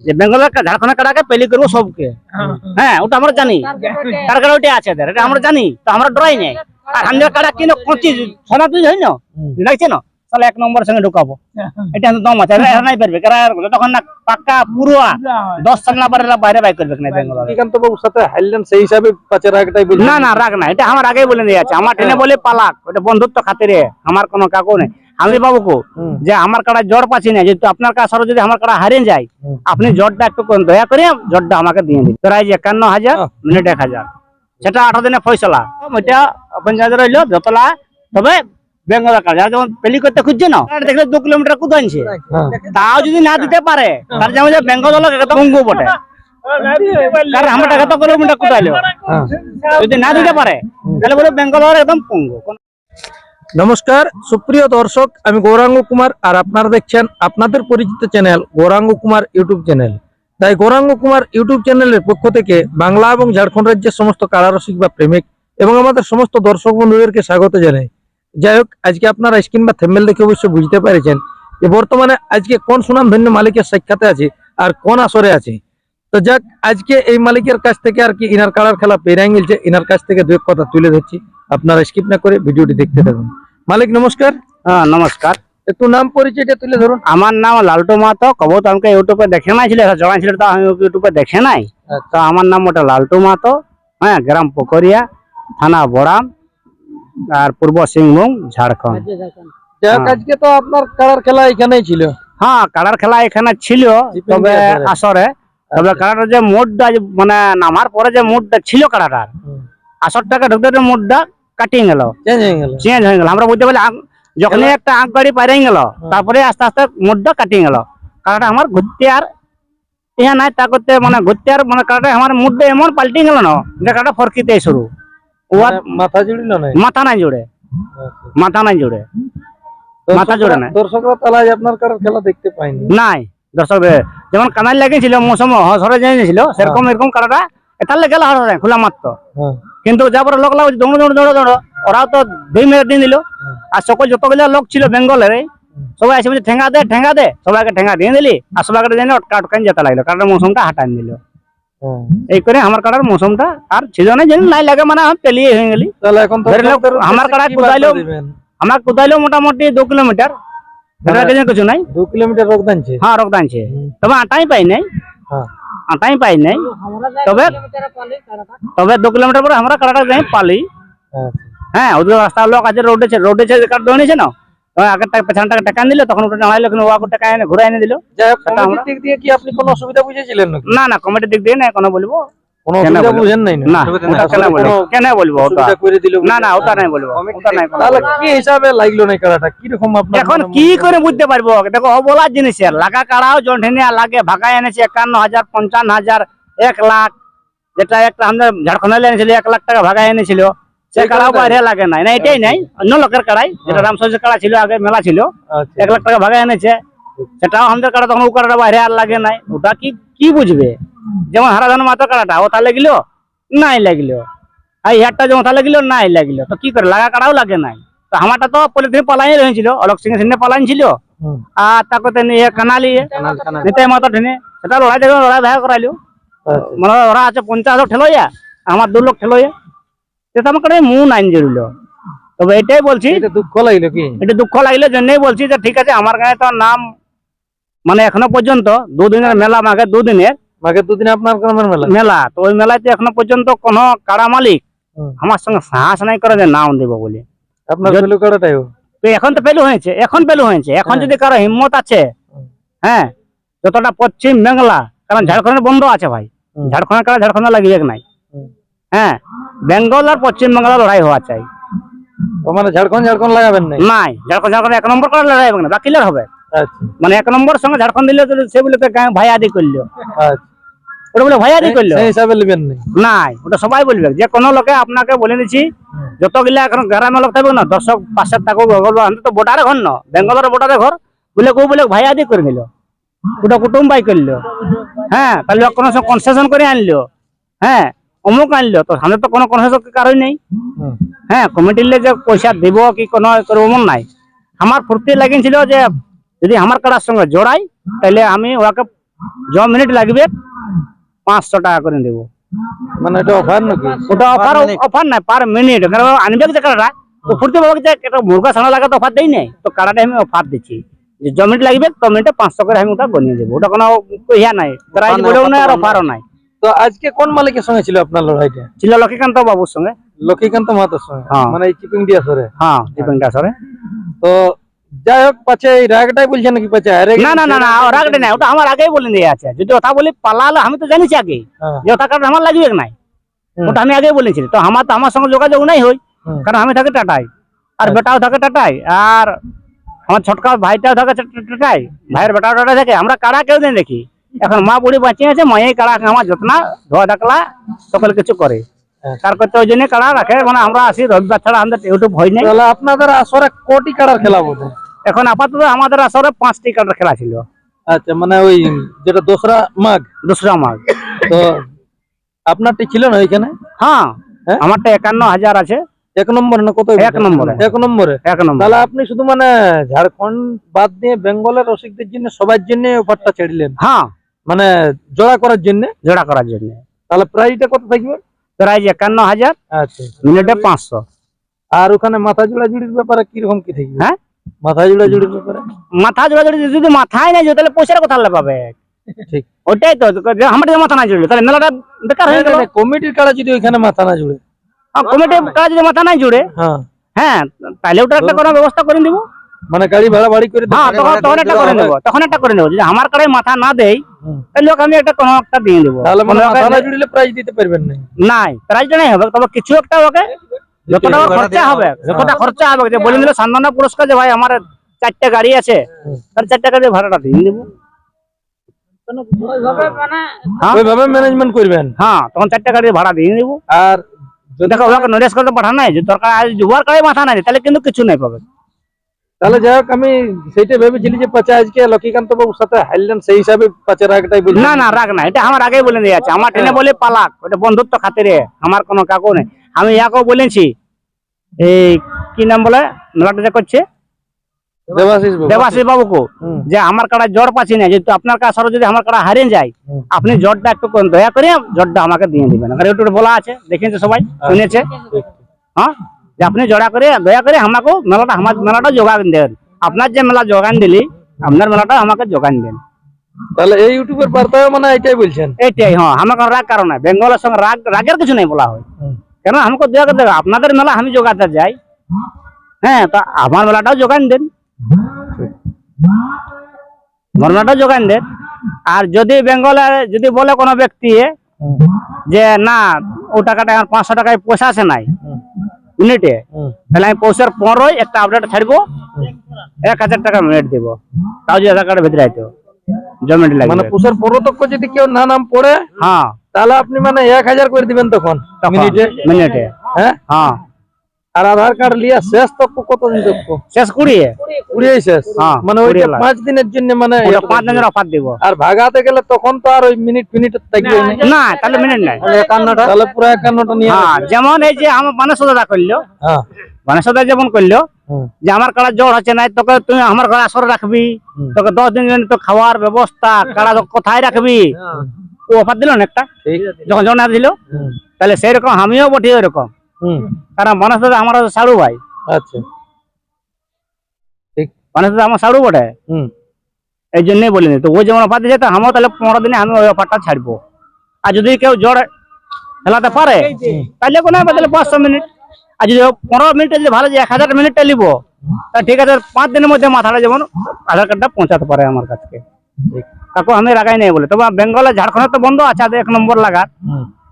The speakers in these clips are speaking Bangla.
যে বেঙ্গলের ঝাড়খণ্ডের কাড়াকে পেলি করবো সবকে। হ্যাঁ, ওটা আমরা জানি, টার্গেট ওইটা আছে এদের, এটা আমরা জানি, তো আমরা ডরাই নাই। আর আমাদের কাড়া কিনো কচি সোনা তুই হয় না লাগছে না, তাহলে 1 নম্বরের সঙ্গে ঢুকাবো, এটা দম আছে, এরা নাই পারবে। তখন না পাক্কা পুরুয়া 10 সাল না পারে বাইরে বাই করবে না বেঙ্গল। শ্রীকান্ত বাবুর সাথে হারলেন সেই হিসাবে পাঁচের রাগটাই বলি। না না, রাগ না, এটা আমার আগেই বলে দিয়ে আছে। আমার ট্রেনে বলে পালাক, ওটা বন্ধুত্ব খাতিরে, আমার কোনো কাকু নেই। আমি বাবুকে যে আমার কাড়া জ্বর পাচ্ছি না, যেহেতু আপনার কাছে যদি আমার কাড়া হারিয়ে যায়, আপনি জ্বরটা একটু দয়া করে জ্বরটা আমাকে দিয়ে দিন। প্রাইজ 51,000, মিনিট 1000, সেটা 18 দিনে ফয়সলা। ওইটা পঞ্চায়েত রইল যতলা। তবে বেঙ্গল কাড়া যারা যেমন পেলি করতে খুঁজছে না, দেখলে 2 কিলোমিটার কুদ আনছে, তাও যদি না দিতে পারে তার যেমন বেঙ্গল দল পঙ্গু বটে, কারণ আমার টাকা তো কিলোমিটার কোথাইলো, যদি না দিতে পারে তাহলে বলে বেঙ্গল একদম পঙ্গু। নমস্কার সুপ্রিয় দর্শক, আমি গৌরাঙ্গ কুমার, আর আপনারা দেখছেন আপনাদের পরিচিত channel Gauranga Kumar YouTube channel. তাই গৌরাঙ্গ কুমার ইউটিউব চ্যানেলের পক্ষ থেকে বাংলা এবং ঝাড়খণ্ড রাজ্যের সমস্ত কাড়ারসিক বা প্রেমিক এবং আমাদের সমস্ত দর্শক বন্ধুদেরকে স্বাগত জানাই। যাই হোক, আজকে আপনারা স্ক্রিন বা থেম্বনেল দেখে অবশ্যই বুঝতে পেরেছেন যে বর্তমানে আজকে কোন সুনামধন্য মালিকের সাক্ষাতে আছে আর কোন আসরে আছে। তো যাক, আজকে এই মালিকের কাছ থেকে আর কি ইনার কাড়ার খেলা পেরাই মিলছে, ইনার কাছ থেকে 2 কথা তুলে ধরছি, আপনারা স্কিপ না করে ভিডিওটি দেখতে থাকুন। মালিক নমস্কার। হ্যাঁ নমস্কার, একটু নাম পরিচয়টা তুলে ধরুন। আমার নাম লালটু মাহাতো। কবো তো আমাকে ইউটিউবে দেখে নাই ছিল, জড়াই ছিল, তো আমি ইউটিউবে দেখে নাই। তো আমার নাম ওটা লালটু মাহাতো। হ্যাঁ, গ্রাম পোখরিয়া, থানা বড়াম, আর পূর্ব সিংভূম, ঝাড়খণ্ড। যাক, আজকে তো আপনার কাড়ার খেলা এখানেই ছিল। হ্যাঁ, কাড়ার খেলা এখানে ছিল, তবে আসরে। তবে কাড়াটার যে মুডটা মানে নামার পরে যে মুডটা ছিল কাড়াটার, আসরটাকে ঢুকতে মুডটা কাটিয়ে গেল, চেঞ্জ হয়ে গেল। আমরা বলতে পারি যখনই একটা আঁক গাড়ি পাইরে গেল, তারপরে আস্তে আস্তে মুডটা কাটিয়ে গেল। কাড়াটা আমার ঘুরতে আর ইহা নাই, তা করতে মানে ঘুরতে আর মানে কাড়াটা আমার মুডটা এমন পাল্টে গেল না যে কাড়াটা ফরকিতে শুরু। মাথা জুড়িল না, মাথা নাই জুড়ে, মাথা নাই জুড়ে, মাথা জুড়ে নাই। দর্শকরা তাহলে আপনার কাড়ার খেলা দেখতে পায়নি নাই। দর্শকদের যেমন কানাই লাগিয়েছিল মৌসুম হসরে যাইছিল, সেরকম এরকম কাড়াটা এটালে গেল হসরে খোলা মাত্র। কিন্তু যারপরে লোক লাগছে দৌড়ো দৌড়ো দৌড়ো দৌড়ো, ওরাও তো 2 মিনিট দিন দিল। আর সকল যতগুলো লোক ছিল বেঙ্গলের সবাই এসে বলছে ঠেঙ্গা দে ঠেঙ্গা দে, সবাইকে ঠেঙ্গা দিয়ে দিলি, আর সবাইকে জেনে অটকান যেতে লাগলো, কারণ মৌসুমটা হাঁটান দিল। এই করে আমার কাড়ার মৌসুমটা আর ছিল না, যেন নাই লাগে মানে আমি পেলিয়ে হয়ে গেলি। তাহলে এখন তো আমার কাড়া কোথাইলো, আমার কোথাইলো মোটামুটি 2 কিলোমিটার, কিছু নাই। 2 কিলোমিটার রোগদানছে। হ্যাঁ, রোগদানছে, তবে আটাই পাই নাই, আটাই পাই নাই। তবে 2 কিলোমিটার পরে আমরা কাড়াটা যাই পালি। হ্যাঁ, ওদের রাস্তার লোক আছে, রোডে কাট দৌড়েছে না, আগের টাকা পেছনটাকে টাকা দিল, তখন ওটা নামাইলো, কিন্তু ওকে টাকা এনে ঘুরে এনে দিল। দিক দিয়ে কি আপনি কোনো অসুবিধা বুঝেছিলেন নাকি? না না, কমিটির দিক দিয়ে না কোনো বলবো, কোনো অসুবিধা বুঝেন নাই না, ওটা কেন বলবো, ওটা করে দিল না না, ওটা নাই বলবো, ওটা নাই। তাহলে কি হিসাবে লাগলো না কাড়াটা, কি রকম আপনার? এখন কি করে বুঝতে পারবো, দেখো অবলার জিনিস, লাগা কাড়াও জন্ঠেনে লাগে ভাগায় এনেছে 51,000, 55,000, 1 লাখ, যেটা একটা আমাদের ঝাড়খণ্ডে এনেছিল 1 লাখ টাকা ভাগায় এনেছিল, সে কাড়াও বাইরে লাগে নাই। না, এটাই নাই, অন্য লোকের কাড়াই, যেটা রামসর্জের কাড়া ছিল, আগে মেলা ছিল, 1 লাখ টাকা ভাগায় এনেছে, সেটাও আমাদের কাড়া, তখন ও কাড়াটা বাইরে আর লাগে নাই। ওটা কি বুঝবে, যেমন হারাধন মাতো কাড়াটা ও তাহলে গেল নাই লাগলো, আর ইহারটা যেমন তাহলে গেল নাই লাগলো, তো কি করে, লাগা কাড়াও লাগে নাই। তো আমারটা তো পলিথিন পালাই রয়েছিল, অলোক সিং সিনে পালাইন ছিল, আর তাকে নিয়ে কানালি নিতাই মাতো ঠেনে, সেটা লড়াই দেখো, লড়াই ভাই করাইলো, মানে ওরা আছে 50 ঠেলোয়া, আমার 2 লোক ঠেলোয়া, সেটা আমাকে মন আইন জড়িল। তবে এটাই বলছি, দুঃখ লাগলো কি, এটা দুঃখ লাগলো জন্যই বলছি যে ঠিক আছে, আমার গায়ে তো নাম মানে এখনো পর্যন্ত 2 দিনের মেলা, মাঘে 2 দিনের, মাঘে 2 দিনে আপনার গ্রামের মেলা, তো ওই মেলাতে এখনো পর্যন্ত কোন কাড়া মালিক আমার সঙ্গে সাহস নাই করে যে নাম দেবো বলে। আপনার পেলু কাড়াটাই তো এখন তো পেলু হয়েছে, এখন যদি কারো হিম্মত আছে, হ্যাঁ, যতটা পশ্চিম বাংলা, কারণ ঝাড়খণ্ডের বন্ধ আছে ভাই, ঝাড়খণ্ডের কাড়া ঝাড়খণ্ডে লাগিয়ে নাই। হ্যাঁ, বেঙ্গল আর পশ্চিম বাংলা লড়াই হওয়া চাই, মানে ঝাড়খণ্ড লাগাবেন নাই, ঝাড়খণ্ড 1 নম্বর করে লড়াই হবে না, বাকি লড় হবে। মানে 1 নম্বর সঙ্গে ঝাড়খণ্ড দিলে সে বলে ভাই আদি করলো, ওটা বলে ভাই আদি করলো, সেই হিসাবে নেবেন নাই, ওটা সবাই বলবে। যে কোনো লোকে আপনাকে বলে দিচ্ছি, যতগুলা এখন গ্রামে লোক থাকবে না, দর্শক পাশে থাকুক, তো বোটারে ঘর না, বেঙ্গলের বোটারে ঘর বলে কেউ বলে ভাই আদি করে নিল, ওটা কুটুম বাই করলো। হ্যাঁ, তাহলে কোনো কনসেশন করে আনলো, হ্যাঁ, অমুক আনলো, তো সামনে তো কোনো কনসেশন কারণ নেই। হ্যাঁ, কমিটির যে পয়সা দিব কি কোনো করবো মন নাই। আমার ফুর্তি লাগিয়েছিল যে যদি আমার কাড়ার সঙ্গে জোড়াই, তাহলে আমি ওকে য মিনিট লাগবে 500 টাকা করে দেবো। মানে এটা অফার নাকি? ওটা অফার অফার নাই, পার মিনিট। কারণ আনবে যে কাড়াটা তো ফুটতে পাবো যে একটা মুরগা ছানা লাগা তো অফার দেই নাই, তো কাড়াটা আমি অফার দিচ্ছি যে য মিনিট লাগবে তো মিনিটে 500 করে আমি ওটা গনিয়ে দেবো। ওটা কোনো ইয়া নাই, প্রাইজ বলেও নাই আর অফারও নাই। তো আজকে কোন মালিকের সঙ্গে ছিল আপনার লড়াইটা? ছিল লক্ষ্মীকান্ত বাবুর সঙ্গে। লক্ষ্মীকান্ত মাহাতোর সঙ্গে? হ্যাঁ। মানে এই চিপিং দিয়া সরে? হ্যাঁ, দীপঙ্কা সরে। তো যাই হোক, পাছে এই রাগটাই বলছেন নাকি পাছে আরে? না না না না, রাগটা নাই, ওটা আমার আগেই বলে দিয়ে আছে। যদি কথা বলি পালালে আমি তো জানিছি আগে যে ওটা কারণ আমার লাগবে নাই, ওটা আমি আগেই বলেছি। তো আমার সঙ্গে যোগাযোগ নাই হই, কারণ আমি থাকি টাটাই, আর বেটাও থাকে টাটাই, আর আমার ছোটকা ভাইটাও থাকে টাটাই, ভাইয়ের বেটাও টাটাই থাকে। আমরা কাড়া কেউ দিন দেখি। এখন মা বুড়ি বাঁচিয়ে আছে, মাই কাড়া আমার যত্না ধোয়া ডাকলা সকল কিছু করে, তার করতে ওই জন্য কাড়া রাখে। মানে আমরা আসি রবিবার ছাড়া আমাদের ইউটিউব হয় নাই। তাহলে আপনাদের আসরে কোটি কাড়ার খেলা বোধ? এখন আপাতত আমাদের আসরে 5টি কাড়ার খেলা ছিল। আচ্ছা, মানে ওই যেটা দোসরা মাঘ? দোসরা মাঘ। তো আপনারটি ছিল না ওইখানে? হ্যাঁ, হ্যাঁ? আমারটা 51,000 আছে। 1 নম্বরে না কত? 1 নম্বরে। 1 নম্বরে। 1 নম্বর। তাহলে আপনি শুধু মানে ঝাড়খণ্ড বাদ দিয়ে বেঙ্গলের রসিকদের জন্য সবার জন্য অফারটা ছেড়লেন? হ্যাঁ, মানে জোড়া করার জন্য? জোড়া করার জন্য। তাহলে প্রাইসটা কত থাকবে? প্রাইজ 51,000, আচ্ছা, মিনিটে 500। আর ওখানে মাথা জোড়া জুড়ির ব্যাপারে কিরকম কি থাকবে? হ্যাঁ, মাথা জোড়া জুড়ির ব্যাপারে? মাথা জোড়া জুড়ি যদি মাথায় নাই জুড়ে তাহলে পয়সার কথা পাবে। ঠিক, ওইটাই তো, আমার যদি মাথা না জুড়ে তাহলে মেলাটা বেকার হয়ে গেল। কমিটির কাড়া যদি ওইখানে মাথা না জুড়ে? কমিটির কাজ যদি মাথা নাই জুড়ে, হ্যাঁ হ্যাঁ, তাহলে ওটা একটা কোনো ব্যবস্থা করে দিব। মানে গাড়ি ভাড়া বাড়ি করে হ্যাঁ, তখন একটা করে দেবো, তখন একটা করে দেবো। যদি আমার কাড়ায় মাথা না দেই তাহলে ওকে আমি একটা কোনো একটা দিয়ে দেবো। তাহলে মানে মাথা না জুড়লে প্রাইজ দিতে পারবেন না? নাই, প্রাইজটা নাই হবে, তবে কিছু একটা ওকে যতটা খরচা হবে, যতটা খরচা হবে, যে বলে দিল সান্ত্বনা পুরস্কার যে ভাই আমার 4টে গাড়ি আছে, তার 4টে গাড়ি ভাড়াটা দিয়ে দেবো। হ্যাঁ, ওইভাবে ম্যানেজমেন্ট করবেন? হ্যাঁ, তখন 4টে গাড়ি ভাড়া দিয়ে দেবো। আর দেখো ওকে নোটিস করতে পাঠান নাই যে দরকার আজ দুবার কাড়ে মাথা নাই তাহলে কিন্তু কিছু নাই পাবে। তাহলে যাই হোক, আমি সেইটা ভেবেছিলি যে পাচা আজকে লক্ষ্মীকান্ত বাবুর সাথে হারলেন, সেই হিসাবে পাচা রাগটাই বলছি। না না, রাগ না, এটা আমার আগেই বলে দিয়ে আছে। আমার ট্রেনে বলে পালাক, ওটা বন্ধুত্ব খাতিরে, আমার কোনো কাকু নেই। আমি ইয়াকেও বলেছি, এই কি নাম বলে মেলাটা যে করছে দেবাশিস বাবু। দেবাশিস বাবুকে, যে আমার কাড়া জ্বর পাচ্ছি না, যেহেতু আপনার কাছে যদি আমার কাড়া হারিয়ে যায়, আপনি জ্বরটা একটু দয়া করে জ্বরটা আমাকে দিয়ে দিবেন। একটু বলা আছে, দেখেছে সবাই, শুনেছে। হ্যাঁ, যে আপনি জড়া করে দয়া করে আমাকে আমার মেলাটা যোগান দেন। আপনার যে মেলা যোগান দিলি, আপনার মেলাটা আমাকে যোগান দেন। তাহলে এই ইউটিউবের বার্তায় মানে এটাই বলছেন? এইটাই। হ্যাঁ, আমার কোনো রাগ কারণ নাই, বেঙ্গলের সঙ্গে রাগের কিছু নেই বলা হয়। কেন আমাকে দয়া করে দেবে, আপনাদের মেলা আমি যোগাতে যাই। হ্যাঁ, তো আমার মেলাটাও যোগান দেন, আমার মেলাটাও যোগান দেন। আর যদি বেঙ্গলে যদি বলে কোনো ব্যক্তি যে না ও টাকাটা আমার 500 টাকায় পয়সা আছে নাই মিনিটে, তাহলে আমি পয়সার পরই একটা আপডেট ছাড়বো, 1000 টাকা মিনিট দিব, তাও যদি আধার কার্ডের ভিতরে আইতো জমিট লাগবে। মানে পুষার পরতক্ষ যদি কেউ না নাম পড়ে, হ্যাঁ, তাহলে আপনি মানে 1000 করে দিবেন তখন মিনিটে? মিনিটে। হ্যাঁ হ্যাঁ, আর আধার কার্ড লিয়া শেষ তক্ক কতদিন তক্ক? শেষ 20 পুরিয়ে শেষ? হ্যাঁ, মানে ওইটা 20 লাখ। 5 দিনের জন্য, মানে 5 দিনের অফার দিব। আর ভাগাতে গেলে তখন তো আর ওই মিনিট থাকবে না? না, তাহলে মিনিট নাই, 51টা। তাহলে পুরো 51টা নিয়ে? হ্যাঁ, যেমন এই যে আমার বানেশ্বরদা করলো, হ্যাঁ, বানেশ্বরদা যেমন করলো যে আমার কাড়া জ্বর হচ্ছে না, তোকে তুই আমার ঘরে আসরে রাখবি, তোকে 10 দিন জন্য তো খাওয়ার ব্যবস্থা, কাড়া কোথায় রাখবি, ও অফার দিল না একটা ঠিক। যখন জনা দিল, তাহলে সেই রকম আমিও বটি ওই রকম। কারণ বানেশ্বরদা আমার সাড়ু ভাই। আচ্ছা, ঠিক। বানেশ্বরদা আমার সাড়ু বটে, এই জন্যই বলিনি। তো ওই যেমন অফার দিয়েছে, তো আমিও তাহলে 15 দিনে আমি ওই অফারটা ছাড়বো। আর যদি কেউ জ্বর খেলাতে পারে তাহলে কোনো তাহলে 500 মিনিট। আর যদি 15 মিনিটে যদি ভালো যে 1000 মিনিটটা নিব, তা ঠিক আছে, 5 দিনের মধ্যে মাথাটা যেমন আধার কার্ডটা পৌঁছাতে পারে আমার কাছে। কাকু আমি রাখাই নাই বলে। তবে বেঙ্গলে ঝাড়খণ্ডে তো বন্ধ আছে 1 নম্বর লাগার,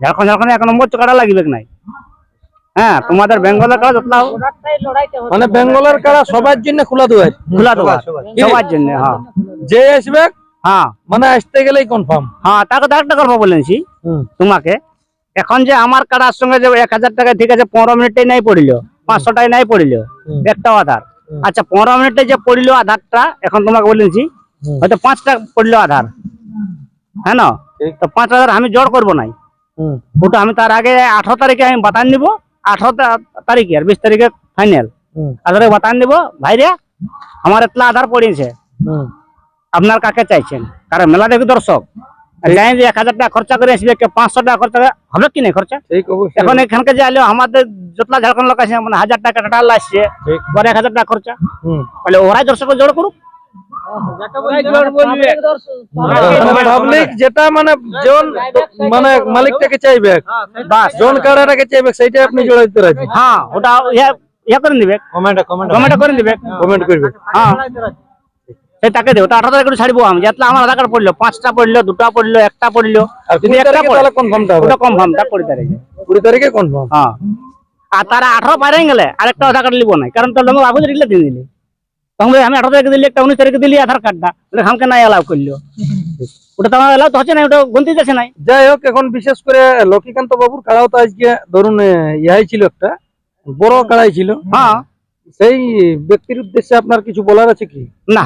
ঝাড়খণ্ডে 1 নম্বর কাড়া লাগবে নাই। হ্যাঁ, তোমাদের বেঙ্গলের কাড়া যতলা মানে বেঙ্গলের কাড়া সবার জন্য খোলা দুয়ার? খোলা দেওয়া সবার জন্য। হ্যাঁ, যে আসবে, হ্যাঁ, মানে আসতে গেলেই কনফার্ম? হ্যাঁ, তাকে তো একটা গল্প বলেছি তোমাকে। এখন যে আমার কাড়ার সঙ্গে যে 1000 টাকা, ঠিক আছে, 15 মিনিটে নাই পড়িল, 500 টাকা নাই পড়িল একটাও আধার। আচ্ছা, 15 মিনিটে যে পড়িল আধারটা, এখন তোমাকে বলেছি হয়তো 5টা পড়লো আধার, হ্যাঁ না, তো 5000 আমি জোর করবো নাই। ওটা আমি তার আগে 18 তারিখে আমি বাতান নিব, 18 তারিখে আর 20 তারিখে ফাইনাল আধারে বাতান নিব, ভাইরে আমার এতলা আধার পড়িয়েছে, আপনার কাকে চাইছেন? কারণ মেলা দেখি দর্শক আর জানেন যে 1000 টাকা খরচা করে আসবে, কে 500 টাকা খরচা হবে কি না খরচা? ঠিক অবশ্যই। এখন এখানকে যে আলো আমাদের যতলা ঝাড়খণ্ড লোক আছে মানে 1000 টাকা টোটাল আসছে, ঠিক। পরে 1000 টাকা খরচা, হুম। তাহলে ওরাই দর্শক জোড় করুক। পাবলিক যেটা মানে জন মানে মালিকটাকে চাইবে, বাস জন কাড়াটাকে চাইবে, সেইটা আপনি জোড়া দিতে রাজি। হ্যাঁ ওটা ইয়া করে দিবে, কমেন্ট করে দিবে, কমেন্ট করবে। হ্যাঁ সেই টাকা দেবো। ওটা 18 তারিখ করে ছাড়বো আমি, যেতলা আমার আধার কার্ড পড়লো, 5টা পড়লো, 2টা পড়লো, 1টা পড়লো, আর যদি 20 একটা তারিখে পড়ে তাহলে কনফার্মটা হবে। ওটা কনফার্ম, তা 20 তারিখে। 20 তারিখে কনফার্ম। হ্যাঁ আর তারা 18 পারে গেলে আরেকটা আধার কার্ড লিবো না, কারণ তোর লোক আগে দিলে দিন দিলি তখন বলে আমি 18 তারিখে দিলি, একটা 19 তারিখে দিলি আধার কার্ডটা, বলে আমাকে নাই অ্যালাউ করলো, ওটা তো আমার অ্যালাউ তো হচ্ছে না, ওটা গন্তি যাচ্ছে নাই। যাই হোক, এখন বিশেষ করে লক্ষ্মীকান্ত বাবুর কাড়াও তো আজকে ধরুন ইহাই ছিল, একটা বড় কাড়াই ছিল। হ্যাঁ সেই ব্যক্তির উদ্দেশ্যে আপনার কিছু বলার আছে কি? না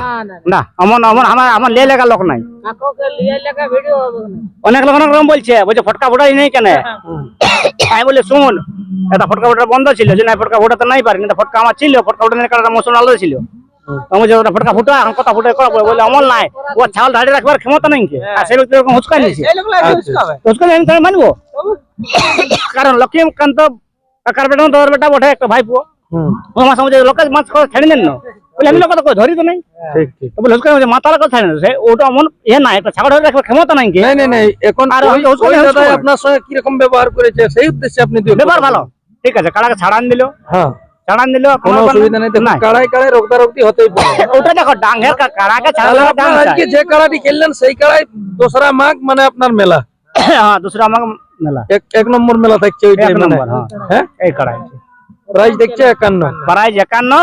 না আমার আমার আমার আমার লে লেগা লোক নাই, অনেক লোক অনেক রকম বলছে ফটকা ফোটাই নেই কেন, আমি বলে শুন এটা ফটকা ফোটা বন্ধ ছিল, যে না ফটকা ফোটাতে নাই পারি না, ফটকা আমার ছিল, ফটকা ফোটা নিয়ে কারণ মৌসুম আলাদা ছিল, আমি যে ওটা ফটকা ফুটা এখন কথা ফুটে করা বলে অমল নাই, ও ছাল দাঁড়িয়ে রাখবার ক্ষমতা নাই কি, আর সেই ব্যক্তি এরকম হুচকা নিয়েছে, হুচকা আমি তাহলে মানবো? কারণ লক্ষ্মীকান্ত কাকার বেটা তোর বেটা বটে একটা ভাইপো, হুম, ও আমার সমাজে লোকের মাছ খাওয়া ছেড়ে দেন না, বলে আমি লোক ধরি তো নাই, ঠিক ঠিক। তো বলে হুচকা মাতালা কথা ছেড়ে দেন, ওটা এমন ইয়ে নাই, একটা ছাগল ধরে রাখবার ক্ষমতা নাই কি, নাই নাই নাই, এখন আর ওই হুচকা ওই হুচকা দাদাই করে। আপনার সঙ্গে কিরকম ব্যবহার করেছে সেই উদ্দেশ্যে আপনি দুই ব্যাপার ভালো, ঠিক আছে, কাড়াকে ছাড়ান দিল, হ্যাঁ, ছাড়ান দিল, কোনো অসুবিধা নেই। দেখুন, কাড়াই কাড়াই রক্তারক্তি হতেই পারে। ওটা দেখো ডাঙ্গের কাড়াকে তাহলে ছাড়ালে আপনার আজকে যে কাড়াটি খেললেন সেই কাড়াই 2রা মাঘ মানে আপনার মেলা, হ্যাঁ দুসরা আমার মেলা এক নম্বর মেলা থাকছে ওইটাই, এক মানে নম্বর, হ্যাঁ হ্যাঁ, এই কাড়াই প্রাইস দেখছে 51। প্রাইজ 51,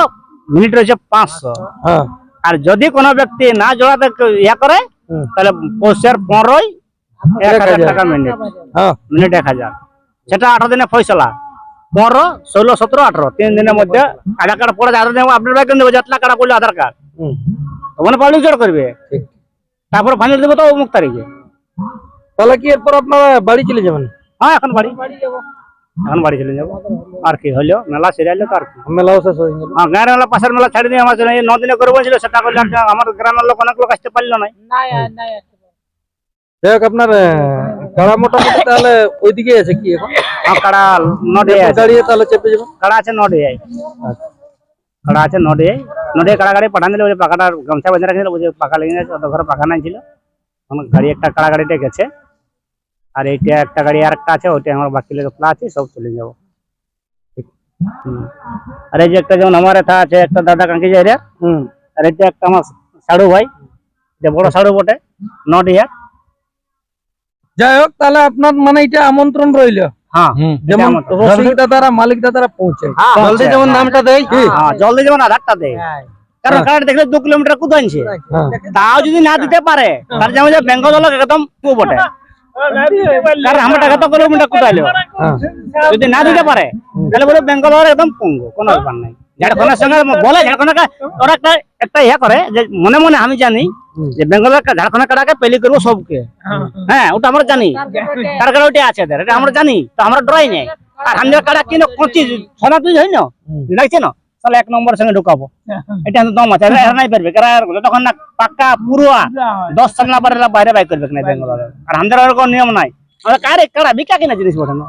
মিনিট রয়েছে 500। হ্যাঁ, আর যদি কোনো ব্যক্তি না জোড়াতে ইয়া করে হুম, তাহলে পৌষের 15 1000 1000 টাকা মিনিট, হ্যাঁ, মিনিট 1000, সেটা 18 দিনে ফয়সলা, 15 16 17 18 3 দিনের মধ্যে আধার কার্ড পড়ে আধার দিনে আপডেট ব্যাক দেবো, যতলা কাটা করলে আধার কার্ড হুম, ওখানে পাবলিক জোড় করবে, ঠিক। তারপর ফাইনাল দেবো তো অমুক তারিখে। তাহলে কি এরপর আপনারা বাড়ি চলে যাবেন? হ্যাঁ এখন বাড়ি চলে যাবো, আর কি হলো মেলা সিরিয়াল তো আর কি। মেলাও শেষ হয়ে গেল। হ্যাঁ গাঁয়ের মেলা পাশের মেলা ছাড়ি দিয়ে আমার 9 দিনে করবো ছিল, সেটা করলে আর আমার গ্রামের লোক অনেক লোক আসতে পারলো না। যাই হোক, আপনার কাড়া মোটামুটি তাহলে ওইদিকে আছে কি এখন? হ্যাঁ কাড়া 9 আছে, দাঁড়িয়ে তাহলে চেপে যাবেন। কাড়া আছে 9 কাড়া আছে 9 কাড়া গাড়ি পাঠান দিলে, ওই পাখাটার গামছা বেঁধে রাখছিল, বুঝে পাখা লেগে গেছে, অত ঘরে পাখা নাই ছিল, আমার গাড়ি একটা কাড়া গাড়িটা গেছে, আর এইটা একটা গাড়ি আর একটা আছে, ওইটা আমার বাকি লেগে প্লা আছে, সব চলে যাবো। আর এই যে একটা যেমন আমার এটা আছে একটা দাদা কাঙ্কি যায় রে, হুম, আর এটা একটা আমার সাড়ু ভাই, এটা বড় সাড়ু বটে 9 যাই হোক, তাহলে আপনার মানে এটা আমন্ত্রণ রইল, হ্যাঁ যেমন এটা রসিক দাদারা মালিক দাদারা পৌঁছে হ্যাঁ, জলদি যেমন নামটা দেয় কি? হ্যাঁ জলদি যেমন আধারটা দেয়, কারণ কার্ড দেখলে 2 কিলোমিটার কুদ আনছে, হ্যাঁ, তাও যদি না দিতে পারে তার যেমন যে বেঙ্গল লোক একদম কু বটে, কারণ আমরা টাকা তো কিলোমিটার কুদাইলো, হ্যাঁ, যদি না দিতে পারে তাহলে বলে বেঙ্গল একদম পঙ্গু, কোনো ব্যাপার নাই। ঝাড়খণ্ডের সঙ্গে বলে ঝাড়খণ্ডকে ওরা একটা ইয়া করে যে মনে মনে আমি জানি যে বেঙ্গলের ঝাড়খণ্ডের কাটাকে পেলি করবো সবকে, হ্যাঁ ওটা আমরা জানি, তার কারণে ওইটা আছে এদের, এটা আমরা জানি, তো আমরা ডরাই নেই। আর আমাদের কাটা কিনো কচি সোনা তুই হয় না লাগছে না, তাহলে 1 নম্বরের সঙ্গে ঢুকাবো, এটা দম আছে, এরা নাই পারবে, তখন না পাক্কা পুরুয়া 10 সাল না পারে বাইরে বাই করবে না বেঙ্গলের, আর আমাদের ওরকম নিয়ম নাই, আমরা কারে কারা বিকা কিনা জিনিস বটে না,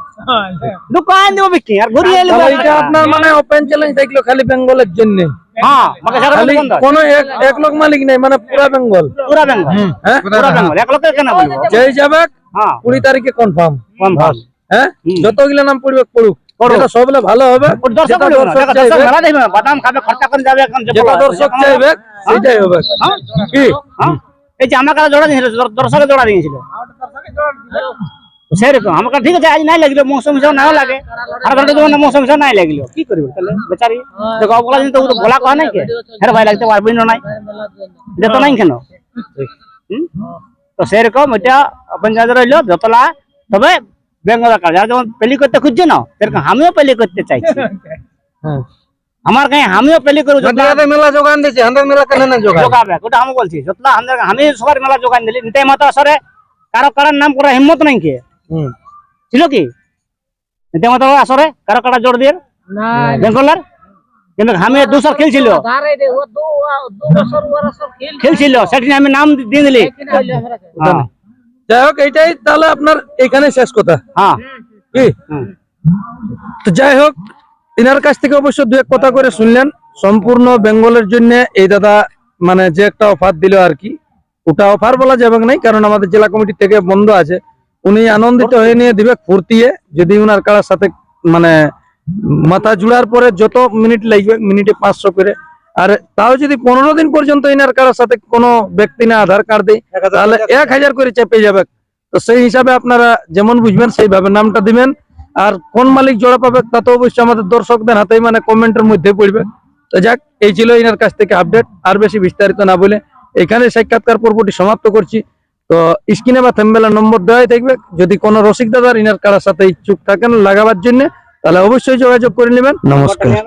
দোকান দেবো বিক্রি আর ঘুরিয়ে এলে তাহলে এটা আপনার মানে ওপেন চ্যালেঞ্জ থাকলো খালি বেঙ্গলের জন্য, হ্যাঁ মানে খালি কোনো এক লোক মালিক নাই, মানে পুরা বেঙ্গল, পুরা বেঙ্গল, হ্যাঁ, পুরা বেঙ্গল এক লোকের কেন বলবো, যেই যাবে হ্যাঁ 20 তারিখে কনফার্ম, কনফার্ম। হ্যাঁ, যতগুলো নাম পড়বে পড়ুক, যেটা সবলে ভালো হবে, দর্শক যেটা দর্শক চাইবে, মেলা দেখবে বাদাম খাবে খরচা করে যাবে, এখন যেটা দর্শক চাইবে সেটাই হবে কি? হ্যাঁ এই যে আমার কাছে জোড়া দিয়েছিল, দর্শকে জোড়া দিয়েছিল সেরকম আমাকে, ঠিক আছে আজ নাই লাগলো, মৌসুম হিসাব নাও লাগে, আর ঘন্টা যখন মৌসুম হিসাব নাই লাগলো কি করবে তাহলে বেচারি, দেখো বলা জিনিস তো বলা কয় নাই কে, হ্যাঁ ভাই লাগতে পারবি না নাই, এটা তো নাই কেন, তো সেরকম এটা পঞ্চায়েত রইলো যতলা, তবে বেঙ্গলের কাজ যারা যেমন পেলি করতে খুঁজছে না, সেরকম আমিও পেলি করতে চাইছি, হ্যাঁ, আমার কাছে আমিও পেলি করবো, মেলা যোগান দিয়েছে, হান্ড্রেড মেলা কেন না যোগান? যোগাবে ওটা আমি বলছি, যতলা আমি সবার মেলা যোগান দিলি, নিতাই মাতা আসরে কারো কারার নাম করার হিম্মত নাই কে হুম, ছিল কি, নিতাই মাতা আসরে কারো কারা জোর দিয়ে বেঙ্গলের, কিন্তু আমি 2 সাল খেলছিল সেদিন আমি নাম দিয়ে দিলি। হ্যাঁ যাই হোক, এইটাই তাহলে আপনার এখানে শেষ কথা হ্যাঁ কি? হুম। তো যাই হোক, এনার কাছ থেকে অবশ্য দু এক কথা করে শুনলেন। সম্পূর্ণ বেঙ্গলের জন্য এই দাদা মানে যে একটা অফার দিল আর কি, ওটা অফার বলা যাবে না, কারণ আমাদের জেলা কমিটি থেকে বন্ধ আছে। উনি আনন্দিত হয়ে নিয়ে দিবে ফুর্তিয়ে, যদি উনার কারার সাথে মানে মাথা জুড়ার পরে যত মিনিট লাগবে, মিনিটে 500 করে। আর তাও যদি 15 দিন পর্যন্ত ইনার কারার সাথে কোনো ব্যক্তি না আধার কার্ড দেয়, তাহলে 1000 করে চেপে যাবে। তো সেই হিসাবে আপনারা যেমন বুঝবেন সেইভাবে নামটা দিবেন। আর কোন মালিক জোড়া পাবে তা তো অবশ্যই আমাদের দর্শকদের হাতেই মানে কমেন্টের মধ্যে পড়বে। তো যাক, এই ছিল এনার কাছ থেকে আপডেট। আর বেশি বিস্তারিত না বলে এখানে সাক্ষাৎকার পর্বটি সমাপ্ত করছি। তো স্ক্রিনে বা থাম্বনেলে নম্বর দেওয়াই থাকবে। যদি কোনো রসিক দাদার ইনার কারার সাথে ইচ্ছুক থাকেন লাগাবার জন্য, তাহলে অবশ্যই যোগাযোগ করে নেবেন। নমস্কার।